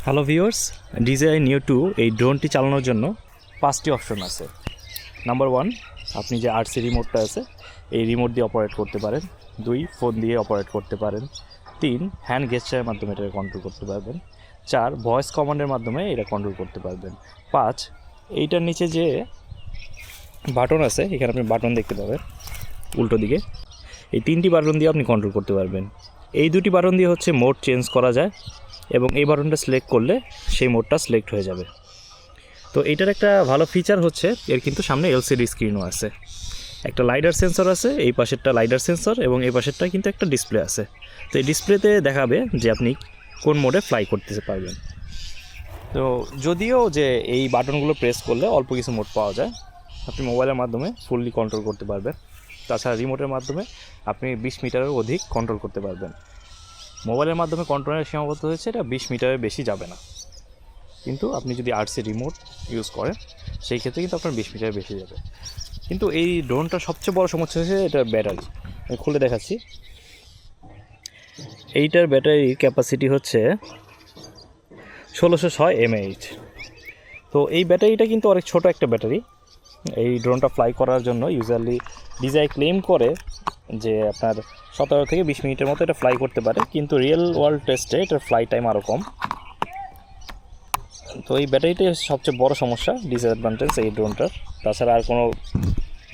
Hello viewers, DJI Neo 2 এই ড্রোনটি চালানোর জন্য 5টি অপশন আছে। নাম্বার 1, আপনি যে RC রিমোটটা আছে এই রিমোট দিয়ে অপারেট করতে পারেন। 2, ফোন দিয়ে অপারেট করতে পারেন। 3, হ্যান্ড গেস্টারের মাধ্যমে এটা কন্ট্রোল করতে পারবেন। 4, ভয়েস কমান্ডের মাধ্যমে এটা কন্ট্রোল করতে পারবেন। 5, এইটার নিচে যে বাটন আছে এখানে আপনি বাটন দেখতে পাবেন উল্টো দিকে, এই 3টি বাটন দিয়ে আপনি কন্ট্রোল করতে পারবেন। এই 2টি বাটন দিয়ে হচ্ছে মোড চেঞ্জ করা যায় এবং এই বাটনটা সিলেক্ট করলে সেই মোডটা সিলেক্ট হয়ে যাবে। তো এটার একটা ভালো ফিচার হচ্ছে এর কিন্তু সামনে LCD স্ক্রিনও আছে, একটা লাইডার সেন্সর আছে, এই পাশেরটা লাইডার সেন্সর এবং এই পাশেরটা কিন্তু একটা ডিসপ্লে আছে। তো এই ডিসপ্লেতে দেখাবে যে আপনি কোন মোডে ফ্লাই করতে পারবেন। তো যদিও যে এই বাটনগুলো প্রেস করলে অল্প কিছু মোড পাওয়া যায়, আপনি মোবাইলের মাধ্যমে ফুললি কন্ট্রোল করতে পারবেন। তাছাড়া রিমোটের মাধ্যমে আপনি 20 মিটারের অধিক কন্ট্রোল করতে পারবেন। মোবাইলের মাধ্যমে কন্ট্রোলের সীমাবদ্ধ হয়েছে এটা 20 মিটারের বেশি যাবে না, কিন্তু আপনি যদি RC রিমোট ইউজ করেন সেই ক্ষেত্রে কিন্তু আপনার 20 মিটারের বেশি যাবে। কিন্তু এই ড্রোনটার সবচেয়ে বড় সমস্যা হচ্ছে এটা ব্যাটারি। আমি খুলে দেখাচ্ছি। এইটার ব্যাটারির ক্যাপাসিটি হচ্ছে 1606 mAh। তো এই ব্যাটারিটা কিন্তু অনেক ছোট একটা ব্যাটারি। এই ড্রোনটা ফ্লাই করার জন্য ইউজুয়ালি DJI ক্লেম করে যে আপনার 17 থেকে 20 মিনিটের মতো এটা ফ্লাই করতে পারে, কিন্তু রিয়েল ওয়ার্ল্ড টেস্টে এটার ফ্লাই টাইম আরও কম। তো এই ব্যাটারিটাই হচ্ছে সবচেয়ে বড় সমস্যা, ডিসঅ্যাডভান্টেজ এই ড্রোনটার। তাছাড়া আর কোনো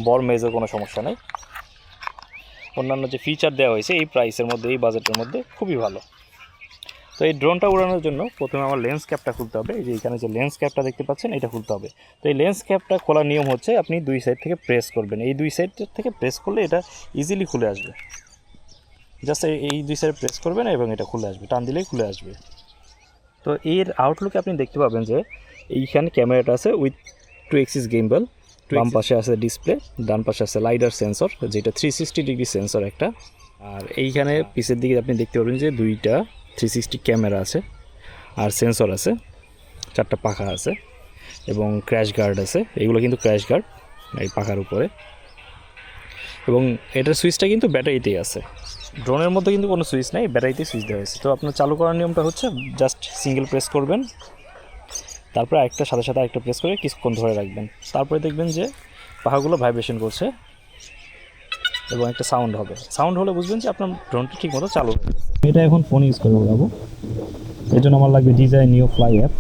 বড় মেজর কোনো সমস্যা নেই। অন্যান্য যে ফিচার দেওয়া হয়েছে এই প্রাইসের মধ্যে, এই বাজেটের মধ্যে খুবই ভালো। তো এই ড্রোনটা উড়ানোর জন্য প্রথমে আমার লেন্স ক্যাপটা খুলতে হবে। এই যে এখানে যে লেন্স ক্যাপটা দেখতে পাচ্ছেন এটা খুলতে হবে। তো এই লেন্স ক্যাপটা খোলার নিয়ম হচ্ছে আপনি 2 সাইড থেকে প্রেস করবেন। এই 2 সাইড থেকে প্রেস করলে এটা ইজিলি খুলে আসবে। জাস্ট এই 2 সাইড প্রেস করবেন এবং এটা খুলে আসবে, টান দিলেই খুলে আসবে। তো এর আউটলুকে আপনি দেখতে পাবেন যে এইখানে ক্যামেরাটা আছে উইথ 2 এক্সিস গিম্বল, বাম পাশে আছে ডিসপ্লে, ডান পাশে আছে লাইডার সেন্সর যেটা 360 ডিগ্রি সেন্সর একটা। আর এইখানে পিছের দিকে আপনি দেখতে পাবেন যে 2টা 360 ক্যামেরা আছে আর সেন্সর আছে, 4টা পাখা আছে এবং ক্র্যাশ গার্ড আছে। এগুলো কিন্তু ক্র্যাশ গার্ড এই পাখার উপরে, এবং এটার সুইচটা কিন্তু ব্যাটারিতেই আছে। ড্রোনের মধ্যে কিন্তু কোনো সুইচ নেই, ব্যাটারিতেই সুইচ দেওয়া হয়েছে। তো আপনার চালু করার নিয়মটা হচ্ছে জাস্ট সিঙ্গেল প্রেস করবেন, তারপর একটা সাথে সাথে আরেকটা প্রেস করে কিছুক্ষণ ধরে রাখবেন। তারপরে দেখবেন যে পাখাগুলো ভাইব্রেশন করছে এবং একটা সাউন্ড হবে। সাউন্ড হলে বুঝবেন যে আপনার ড্রোনটা ঠিকমতো চালু হয়ে গেছে। এটা এখন ফোন ইউজ করে উড়াবো, এর জন্য আমার লাগবে DJI Neo Fly app.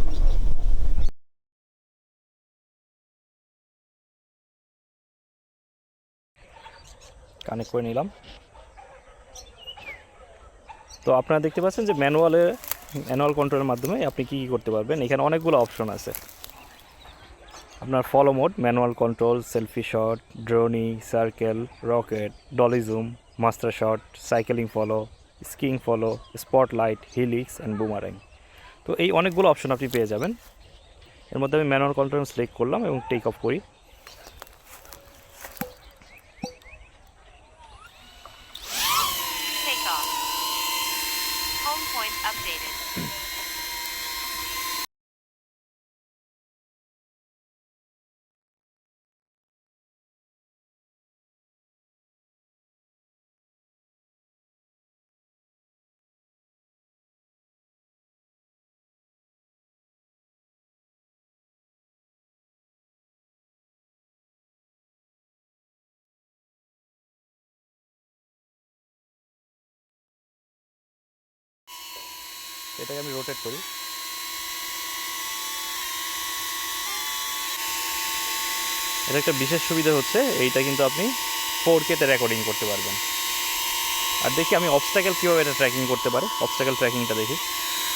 Connect করে নিলাম। তো আপনারা দেখতে পাচ্ছেন যে ম্যানুয়াল কন্ট্রোলের মাধ্যমে আপনি কী করতে পারবেন। এখানে অনেকগুলো অপশন আছে। আপনার follow mode, manual control, selfie shot, dronie, circle, rocket, dolly zoom, master shot, cycling follow, skiing follow, spotlight, helix and boomerang. তো এই অনেকগুলো অপশন আপনি পেয়ে যাবেন। এর মধ্যে আমি ম্যানুয়াল কন্ট্রোল সিলেক্ট করলাম এবং টেক অফ করি। এটাকে আমি রোটেট করি। এটা একটা বিশেষ সুবিধা হচ্ছে এইটা কিন্তু আপনি 4K-তে রেকর্ডিং করতে পারবেন। আর দেখি আমি অবস্ট্যাকেল কীভাবে এটা ট্র্যাকিং করতে পারি। অবস্ট্যাকেল ট্র্যাকিংটা দেখি।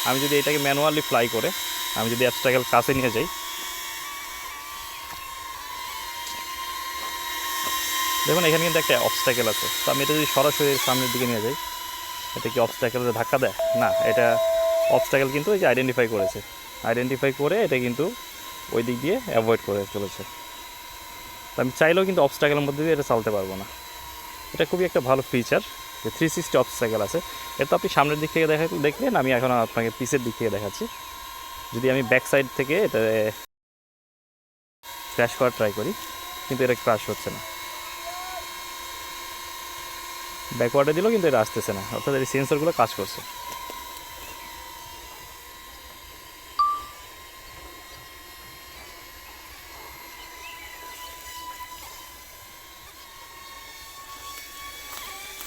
আমি যদি এটাকে ম্যানুয়ালি ফ্লাই করে আমি যদি অবস্ট্যাকেল কাছে নিয়ে যাই, দেখুন এখানে কিন্তু একটা অবস্ট্যাকেল আছে। তো আমি এটা যদি সরাসরি সামনের দিকে নিয়ে যাই, এটা কি অবস্ট্যাকেলে ধাক্কা দেয়? না, এটা অবস্ট্যাকেল কিন্তু এই যে আইডেন্টিফাই করেছে, আইডেন্টিফাই করে এটা কিন্তু ওই দিক দিয়ে অ্যাভয়েড করে চলেছে। তো আমি চাইলেও কিন্তু অবস্ট্যাকেলের মধ্যে দিয়ে এটা চালতে পারবো না। এটা খুবই একটা ভালো ফিচার যে 360 অবস্ট্যাকেল আছে। এটা আপনি সামনের দিক থেকে দেখলেন, আমি এখন আপনাকে পিছের দিক থেকে দেখাচ্ছি। যদি আমি ব্যাক সাইড থেকে এটা ক্র্যাশ করার ট্রাই করি, কিন্তু এটা ক্র্যাশ হচ্ছে না। ব্যাকওয়ার্ডে দিলেও কিন্তু এটা আসতেছে না, অর্থাৎ এই সেন্সরগুলো কাজ করছে।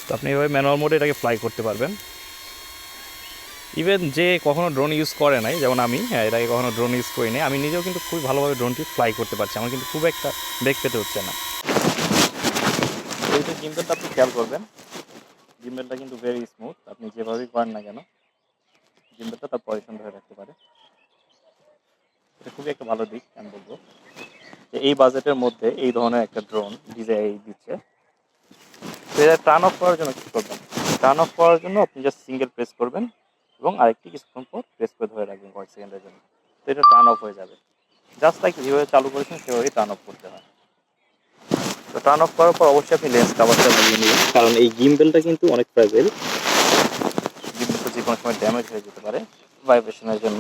তো আপনি এভাবে ম্যানুয়াল মোডে এটাকে ফ্লাই করতে পারবেন। ইভেন যে কখনো ড্রোন ইউজ করে নাই, যেমন আমি, হ্যাঁ, এর আগে কখনো ড্রোন ইউজ করি নাই, আমি নিজেও কিন্তু খুবই ভালোভাবে ড্রোনটি ফ্লাই করতে পারছি, আমার কিন্তু খুব একটা বেগ পেতে হচ্ছে না। এইটা গিম্বেলটা আপনি খেয়াল করবেন, গিম্বেলটা কিন্তু ভেরি স্মুথ, আপনি যেভাবেই করেন না কেন গিম্বেলটা তার পজিশন ধরে রাখতে পারে। এটা খুবই একটা ভালো দিক আমি বলবো, যে এই বাজেটের মধ্যে এই ধরনের একটা ড্রোন ডিজাইন দিচ্ছে। তো এটা টার্ন অফ করার জন্য কী করবেন, টার্ন অফ করার জন্য আপনি জাস্ট সিঙ্গেল প্রেস করবেন এবং আরেকটি কিছুক্ষণ পর প্রেস করে ধরে রাখবেন কয়েক সেকেন্ডের জন্য, তো এটা টার্ন অফ হয়ে যাবে। জাস্ট লাইক যেভাবে চালু করেছেন সেভাবেই টার্ন অফ করতে হয়। তো টার্ন অফ করার পর অবশ্যই আপনি লেন্স কাভারটা লাগিয়ে নেবেন, কারণ এই গিম্বেলটা কিন্তু অনেক ফ্রাজাইল, গিম্বেলটা যে কোনো সময় ড্যামেজ হয়ে যেতে পারে ভাইব্রেশনের জন্য।